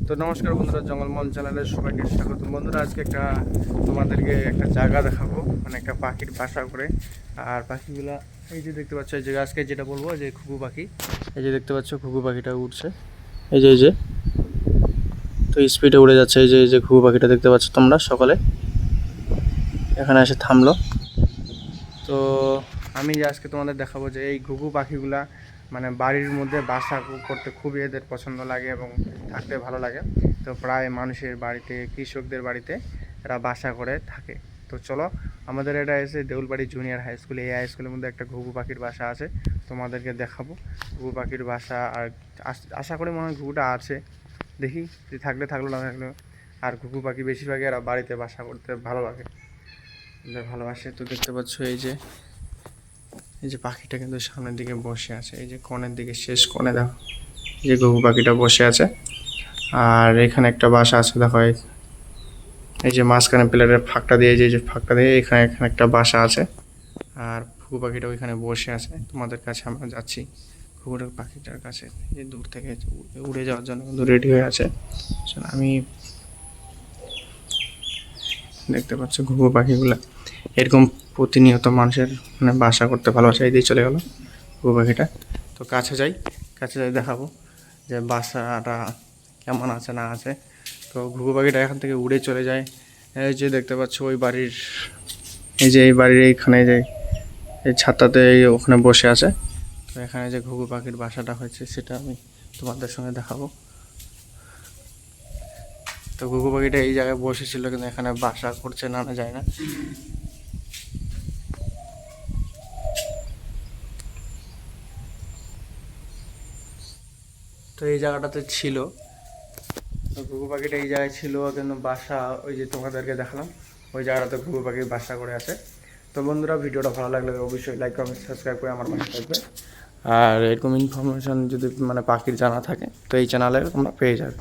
তো নমস্কার বন্ধুরা, জঙ্গলমহল চ্যানেলের সবাইকে স্বাগত। বন্ধুরা, আজকে তোমাদেরকে একটা জায়গা দেখাবো, মানে একটা পাখির বাসা করে। আর পাখিগুলা এই যে দেখতে পাচ্ছ, এই যে আজকে যেটা বলবো যে ঘুঘু পাখি, এই যে দেখতে পাচ্ছ ঘুঘু পাখিটা উঠছে, এই যে তো স্পিডে উড়ে যাচ্ছে। এই যে ঘুঘু পাখিটা দেখতে পাচ্ছ তোমরা সকালে এখানে এসে থামলো। তো আমি যে আজকে তোমাদের দেখাবো যে এই ঘুঘু পাখিগুলা মানে বাড়ির মধ্যে বাসা করতে খুবই এদের পছন্দ লাগে এবং থাকতে ভালো লাগে। তো প্রায় মানুষের বাড়িতে, কৃষকদের বাড়িতে এরা বাসা করে থাকে। তো চলো, আমাদের এটা এসে দেউলবাড়ি জুনিয়র হাই স্কুল, এই হাই স্কুলের মধ্যে একটা ঘুঘু পাখির বাসা আছে, তোমাদেরকে দেখাবো ঘুঘু পাখির বাসা। আর আশা করি মনে হয় ঘুঘুটা আছে, দেখি যদি থাকলে থাকলো, না থাকলো। আর ঘুঘু পাখি বেশিরভাগই এরা বাড়িতে বাসা করতে ভালো লাগে, ভালোবাসে। তো দেখতে পাচ্ছ এই যে পাখিটা কিন্তু সামনের দিকে বসে আছে, এই যে কোণের দিকে, শেষ কোণে দেখো এই যে ঘুঘু পাখিটা বসে আছে। আর এখানে একটা বাসা আছে দেখো, এই যে মাঝখানে প্লেটের ফাঁকটা দিয়ে, যে ফাঁকটা দিয়ে এখানে এখানে একটা বাসা আছে। আর ঘুঘু পাখিটা ওইখানে বসে আছে। তোমাদের কাছে আমরা যাচ্ছি ঘুঘুটার পাখিটার কাছে, যে দূর থেকে উড়ে যাওয়ার জন্য কিন্তু রেডি হয়ে আছে। আমি দেখতে পাচ্ছ ঘুঘু পাখিগুলা এরকম প্রতিনিয়ত মানুষের মানে বাসা করতে ভালোবাসে। এই দিয়ে চলে গেল ঘুঘু পাখিটা। তো কাছে যাই দেখাবো যে বাসাটা কেমন আছে না আছে। তো ঘুঘু পাখিটা এখান থেকে উড়ে চলে যায়। এই যে দেখতে পাচ্ছ ওই বাড়ির, এই বাড়ির এইখানে যে এই ছাদটাতে ওখানে বসে আছে। তো এখানে যে ঘুঘু পাখির বাসাটা হয়েছে সেটা আমি তোমাদের সঙ্গে দেখাবো। তো ঘুঘু পাখিটা এই জায়গায় বসেছিল, কিন্তু এখানে বাসা করছে না যায় না। তো এই জায়গাটাতে ছিল, তো ঘুঘু পাখিটা এই জায়গায় ছিল, কিন্তু বাসা ওই যে তোমাদেরকে দেখালাম ওই জায়গাটাতে ঘুঘু পাখি বাসা করে আছে। তো বন্ধুরা, ভিডিওটা ভালো লাগলে অবশ্যই লাইক, কমেন্ট, সাবস্ক্রাইব করে আমার পাশে থাকবে। আর এরকম ইনফরমেশন যদি মানে পাখির জানা থাকে তো এই চ্যানেলে তোমরা পেয়ে যাবে।